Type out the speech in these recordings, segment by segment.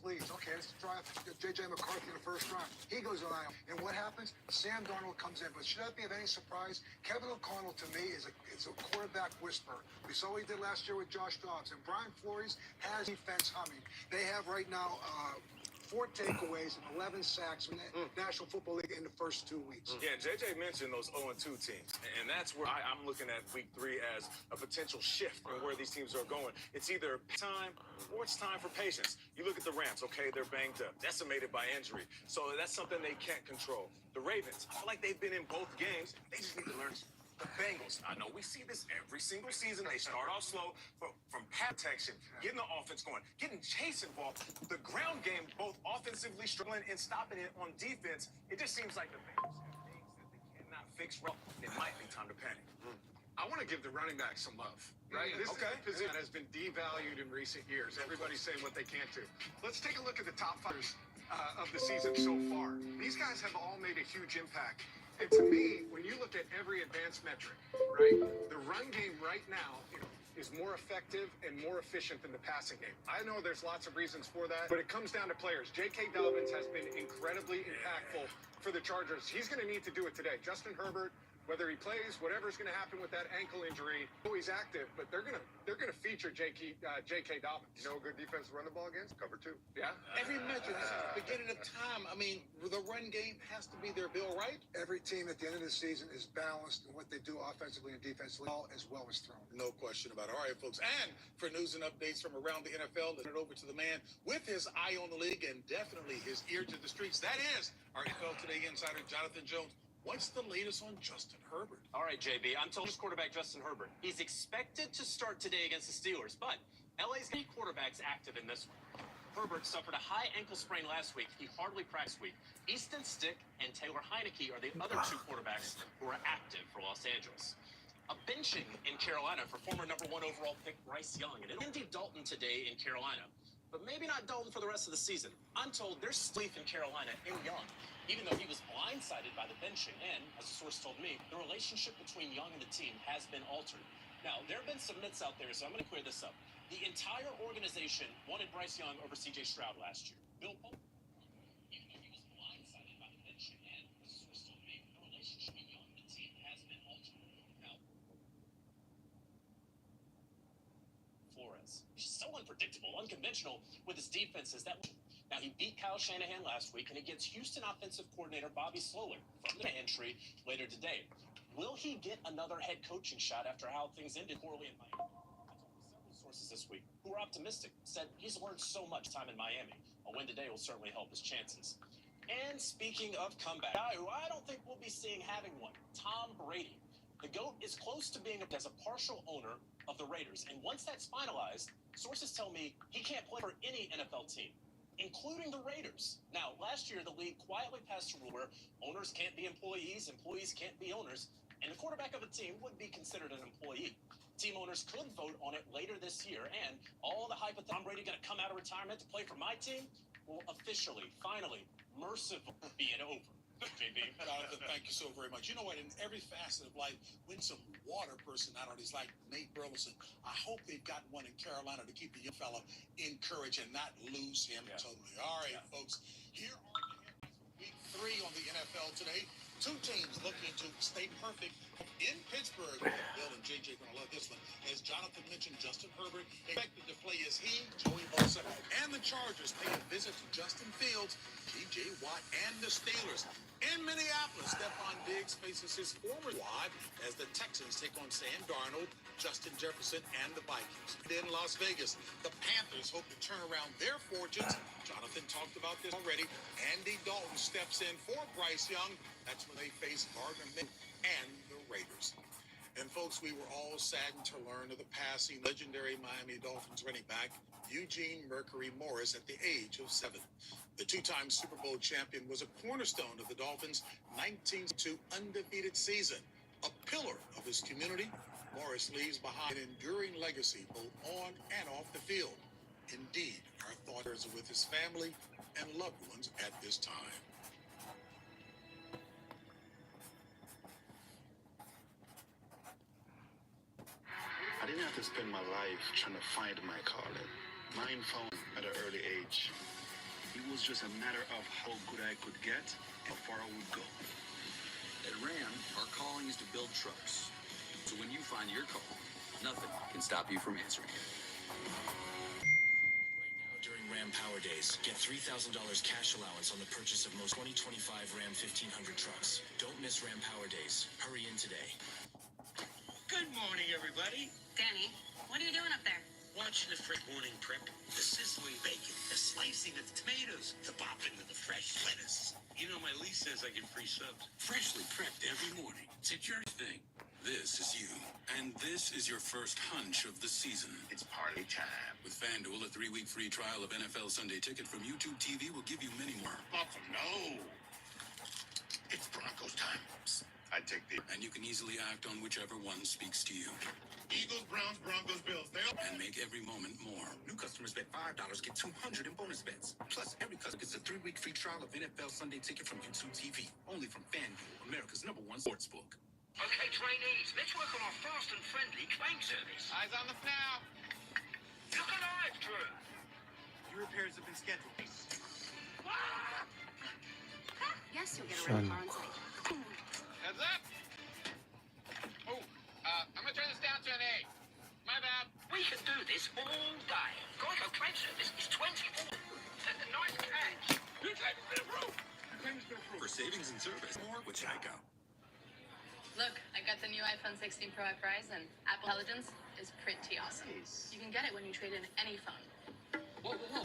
leads. Okay, let's draft J.J. McCarthy in the first round. He goes on IL. And what happens? Sam Darnold comes in. But should that be of any surprise? Kevin O'Connell, to me, is a quarterback whisperer. We saw what he did last year with Josh Dobbs. And Brian Flores has defense humming. They have right now 4 takeaways and 11 sacks in the National Football League in the first 2 weeks. Yeah, JJ mentioned those 0-2 teams, and that's where I'm looking at week 3 as a potential shift in where these teams are going. It's either time or it's time for patience. You look at the Rams, okay, they're banged up, decimated by injury, so that's something they can't control. The Ravens, I feel like they've been in both games. They just need to learn. The Bengals, I know we see this every single season. They start off slow, but from pass protection, getting the offense going, getting Chase involved. The ground game, both offensively struggling and stopping it on defense, it just seems like the Bengals have things that they cannot fix well. It might be time to panic. I want to give the running back some love, right? This is a position that has been devalued in recent years. Everybody's saying what they can't do. Let's take a look at the top fighters of the season so far. These guys have all made a huge impact. And to me, when you look at every advanced metric, right, the run game right now is more effective and more efficient than the passing game. I know there's lots of reasons for that, but it comes down to players. J.K. Dobbins has been incredibly impactful for the Chargers. He's going to need to do it today. Justin Herbert, whether he plays, whatever's going to happen with that ankle injury, he's active, but they're gonna feature J.K. Dobbins. You know a good defense to run the ball against? Cover 2. Yeah. Every measure, this is the beginning of time. I mean, the run game has to be there, Bill, right? Every team at the end of the season is balanced in what they do offensively and defensively, as well as throwing. No question about it. All right, folks. And for news and updates from around the NFL, let's turn it over to the man with his eye on the league and definitely his ear to the streets. That is our NFL Today insider, Jonathan Jones. What's the latest on Justin Herbert? All right, JB, I'm told quarterback Justin Herbert. He's expected to start today against the Steelers, but LA's 3 quarterbacks active in this one. Herbert suffered a high ankle sprain last week. He hardly practiced week. Easton Stick and Taylor Heineke are the other 2 quarterbacks who are active for Los Angeles. A benching in Carolina for former #1 overall pick Bryce Young. And Andy Dalton today in Carolina. But maybe not Dalton for the rest of the season. I'm told there's sleep in Carolina in Young, even though he was blindsided by the benching. And, as a source told me, the relationship between Young and the team has been altered. Now, there have been some myths out there, so I'm going to clear this up. The entire organization wanted Bryce Young over C.J. Stroud last year. Bill Polk, even though he was blindsided by the benching. And, as a source told me, the relationship between Young and the team has been altered. Now, Flores, he's so unpredictable, unconventional with his defenses. Now, he beat Kyle Shanahan last week, and he gets Houston offensive coordinator Bobby Slowick from the entry later today. Will he get another head coaching shot after how things ended poorly in Miami? I talked to several sources this week who were optimistic, said he's learned so much time in Miami. A win today will certainly help his chances. And speaking of comeback, a guy who I don't think we'll be seeing having one, Tom Brady. The GOAT is close to being as a partial owner of the Raiders, and once that's finalized, sources tell me he can't play for any NFL team, including the Raiders. Now, last year, the league quietly passed a rule where owners can't be employees, employees can't be owners, and the quarterback of a team would be considered an employee. Team owners could vote on it later this year, and all the hype of Tom Brady going to come out of retirement to play for my team will officially, finally, mercifully be over. JB. Jonathan, thank you so very much. You know what? In every facet of life, when some water personalities like Nate Burleson, I hope they've got one in Carolina to keep the young fella encouraged and not lose him totally. All right, folks. Here are the headlines for week 3 on the NFL Today. 2 teams looking to stay perfect in Pittsburgh. Bill and JJ going to love this one. As Jonathan mentioned, Justin Herbert expected to play as he, Joey Bosa, and the Chargers pay a visit to Justin Fields, T.J. Watt, and the Steelers. In Minneapolis, Stephon Diggs faces his former squad as the Texans take on Sam Darnold, Justin Jefferson, and the Vikings. In Las Vegas, the Panthers hope to turn around their fortunes. Jonathan talked about this already. Andy Dalton steps in for Bryce Young. That's when they face Gardner Minshew and the Raiders. And folks, we were all saddened to learn of the passing legendary Miami Dolphins running back Eugene Mercury Morris at the age of 7. The 2-time Super Bowl champion was a cornerstone of the Dolphins' 1992 undefeated season. A pillar of his community, Morris leaves behind an enduring legacy both on and off the field. Indeed, our thoughts are with his family and loved ones at this time. I didn't have to spend my life trying to find my calling. Mine found at an early age. It was just a matter of how good I could get and how far I would go. At Ram, our calling is to build trucks. So when you find your call, nothing can stop you from answering it. Right now, during Ram Power Days, get $3,000 cash allowance on the purchase of most 2025 Ram 1500 trucks. Don't miss Ram Power Days. Hurry in today. Good morning, everybody. Danny, what are you doing up there? Watching the fresh morning prep, the sizzling bacon, the slicing of the tomatoes, the popping of the fresh lettuce. You know, my lease says I get free subs. Freshly prepped every morning. It's a your thing. This is you, and this is your first hunch of the season. It's party time. With FanDuel, a 3-week free trial of NFL Sunday Ticket from YouTube TV will give you many more. No. It's Broncos time. I take the... And you can easily act on whichever one speaks to you. Eagles, Browns, Broncos, Bills. And make every moment more. New customers bet $5, get $200 in bonus bets. Plus, every customer gets a 3-week free trial of NFL Sunday Ticket from YouTube TV. Only from FanDuel, America's #1 sportsbook. Okay, trainees, let's work on our fast and friendly claim service. Eyes on the now. Look alive, Drew. Your repairs have been scheduled. Yes, you'll get a rental car on site. Heads up. Oh, I'm gonna turn this down to an A. My bad. We can do this all day. Geico claim service is 24. Nice catch. Your claim's been approved. For savings and service, more with Geico. Look, I got the new iPhone 16 Pro at Verizon. Apple Intelligence is pretty awesome. You can get it when you trade in any phone. Whoa, whoa, whoa.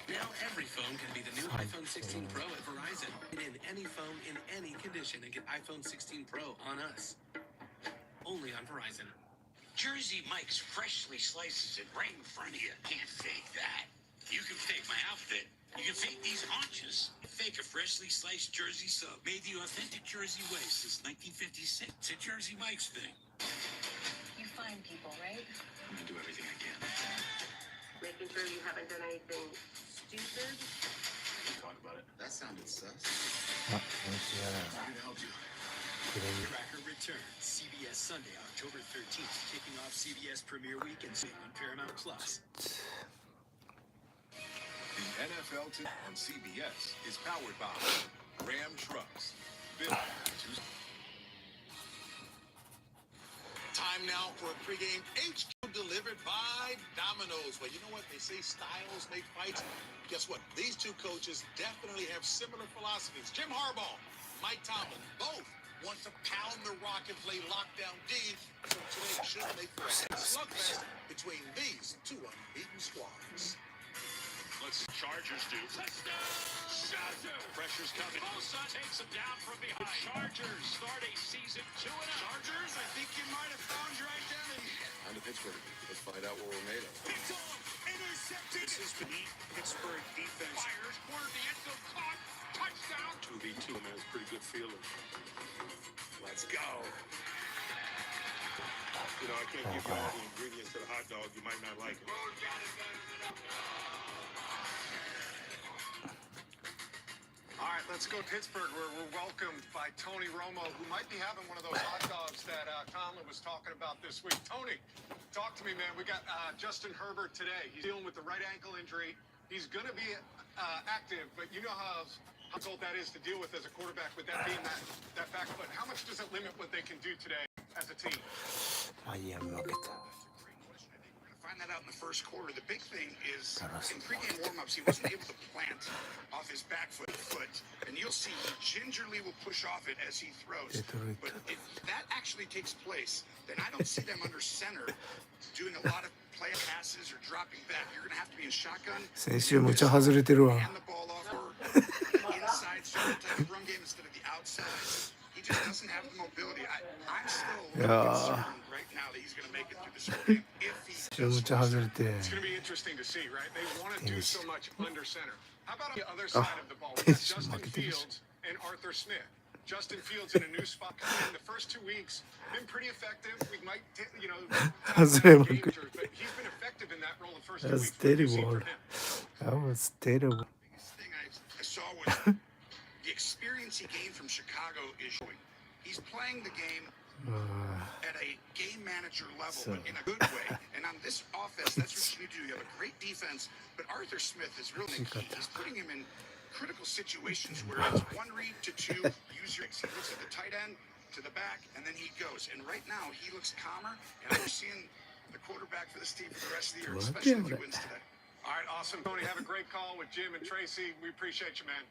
Now every phone can be the new iPhone 16 Pro at Verizon. Get in any phone in any condition and get iPhone 16 Pro on us. Only on Verizon. Jersey Mike's freshly slices it right in front of you. Can't fake that. You can fake my outfit. You can fake these haunches. Fake a freshly sliced Jersey sub. Made the authentic Jersey way since 1956. It's a Jersey Mike's thing. You find people, right? I'm gonna do everything I can. Making sure you haven't done anything stupid. Talk about it. That sounded sus. Ah, Here to help you. Tracker returns CBS Sunday, October 13th, kicking off CBS Premiere Week and on Paramount Plus. The NFL on CBS is powered by Ram Trucks. Time now for a pregame HQ delivered by Domino's. Well, you know what? They say styles make fights. Guess what? These two coaches definitely have similar philosophies. Jim Harbaugh, Mike Tomlin, both want to pound the rock and play lockdown D. So today should make for a slugfest between these two unbeaten squads. What's Chargers do? Touchdown! Chargers! Pressure's coming. Bosa takes him down from behind. Chargers start a season 2-0. Chargers, I think you might have found your identity. On to Pittsburgh. Let's find out what we're made of. Picked off, intercepted. This is the Pittsburgh defense. Fires corner the end zone, caught, touchdown. 2v2, man, it's a pretty good feeling. Let's go. You know, I can't give you all the ingredients to the hot dog. You might not like it. All right, let's go to Pittsburgh, where we're welcomed by Tony Romo, who might be having one of those hot dogs that Conlon was talking about this week. Tony, talk to me, man. We got Justin Herbert today. He's dealing with the right ankle injury. He's going to be active, but you know how difficult that is to deal with as a quarterback with that being that back foot. How much does it limit what they can do today as a team? Find that out in the first quarter. The big thing is in pregame warm-ups, he wasn't able to plant off his back foot, and you'll see he gingerly will push off it as he throws. But if that actually takes place, then I don't see them under center doing a lot of play passes or dropping back. You're going to have to be in shotgun. 先週むっちゃ外れてるわ。 Hand the ball off or inside certain type of run game instead of the outside. He just doesn't have the mobility. I'm still concerned right now that he's going to make it through this whole game. If he does, it's going to be interesting to see, right? They want to do so much under center. How about on the other side of the ball? We got Justin Fields and Arthur Smith. Justin Fields in a new spot coming in the first 2 weeks. Been pretty effective. We might, you know, game injuries, but he's been effective in that role in the first 2 weeks. That's terrible. That was terrible. The biggest thing I saw was the experience he gained from Chicago is showing. He's playing the game at a game manager level, but in a good way. And on this offense, that's what you need to do. You have a great defense, but Arthur Smith is really key. He's putting him in critical situations where it's one read to two, use your X. He looks at the tight end, to the back, and then he goes. And right now, he looks calmer, and I'm seeing the quarterback for this team for the rest of the year, especially if he wins today. All right, awesome. Tony, have a great call with Jim and Tracy. We appreciate you, man.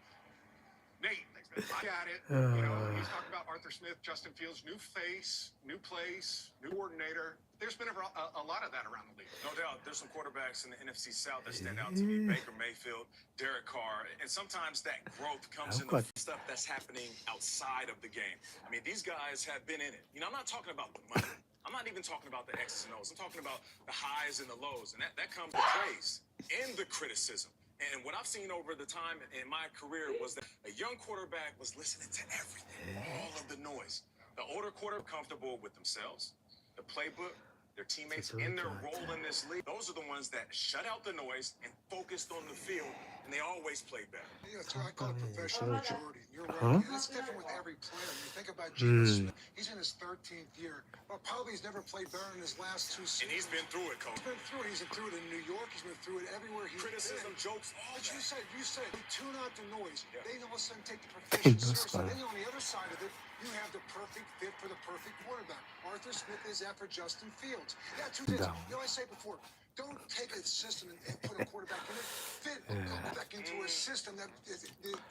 Nate, I got it. You know, he's talking about Arthur Smith, Justin Fields, new face, new place, new coordinator. There's been a lot of that around the league. No doubt. There's some quarterbacks in the NFC South that stand out to me. Baker Mayfield, Derek Carr. And sometimes that growth comes in the stuff that's happening outside of the game. I mean, these guys have been in it. You know, I'm not talking about the money. I'm not even talking about the X's and O's. I'm talking about the highs and the lows. And that comes with praise and the criticism. And what I've seen over the time in my career was that a young quarterback was listening to everything, all of the noise. The older quarterback comfortable with themselves, the playbook, their teammates in their role in this league. Those are the ones that shut out the noise and focused on the field, and they always played better. Yeah, that's what I call it professional maturity. You're right. And it's different with every player. You think about Geno Smith. He's in his 13th year. Well, probably he's never played better in his last two seasons. And he's been through it, Coach. He's been through it. He's been through it in New York. He's been through it everywhere he's Criticism, been. jokes, all But that. you said, they tune out the noise. Yeah. They all of a sudden take the profession seriously. Then on the other side of it, you have the perfect fit for the perfect quarterback. Arthur Smith is that for Justin Fields. Yeah, two things. You know, I say before, don't take a system and put a quarterback in it. Fit a quarterback into a system that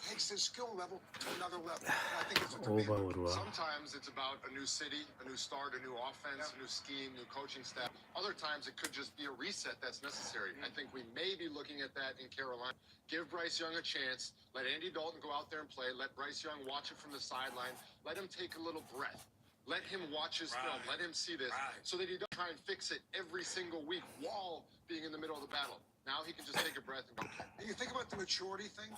takes his skill level to another level. And I think that's what they're doing. Sometimes it's about a new city, a new start, a new offense, a new scheme, new coaching staff. Other times it could just be a reset that's necessary. I think we may be looking at that in Carolina. Give Bryce Young a chance. Let Andy Dalton go out there and play. Let Bryce Young watch it from the sideline. Let him take a little breath. Let him watch his film. Let him see this so that he doesn't try and fix it every single week while being in the middle of the battle. Now he can just take a breath and go. And you think about the maturity thing.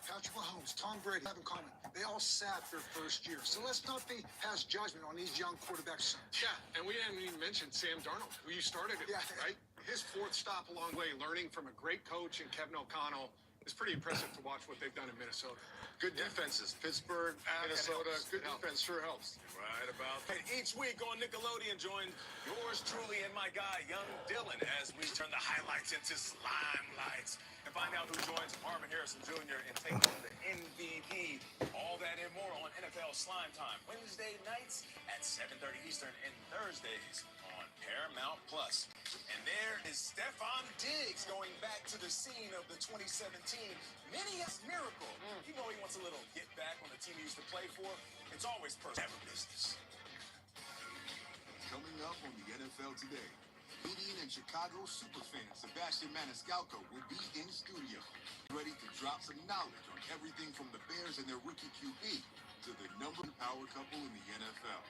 Patrick Mahomes, Tom Brady have in common. They all sat their first year. So let's not pass judgment on these young quarterbacks. Yeah, and we haven't even mentioned Sam Darnold, who you started it with, right? His fourth stop along the way, learning from a great coach in Kevin O'Connell. It's pretty impressive to watch what they've done in Minnesota. Good defenses. Pittsburgh, Minnesota, good defense sure helps. Right about that. Each week on Nickelodeon, join yours truly and my guy, Young Dylan, as we turn the highlights into slime lights and find out who joins Marvin Harrison Jr. and take on the MVP. All that and more on NFL Slime Time, Wednesday nights at 7:30 Eastern and Thursdays on Paramount Plus. And there is Stephon Diggs going back to the scene of the 2017 Minneapolis Miracle. You know he wants a little get back on the team he used to play for. It's always personal business. Coming up on the NFL Today, comedian and Chicago superfan Sebastian Maniscalco will be in studio, ready to drop some knowledge on everything from the Bears and their rookie QB to the number one power couple in the NFL.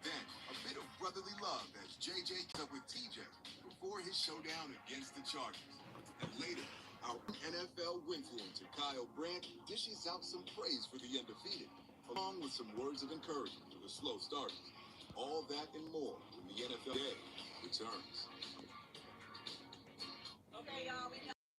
Then, a bit of brotherly love as JJ up with TJ before his showdown against the Chargers. And later, our NFL influencer Kyle Brandt dishes out some praise for the undefeated, along with some words of encouragement to the slow starters. All that and more when the NFL Day returns. Okay, y'all, we got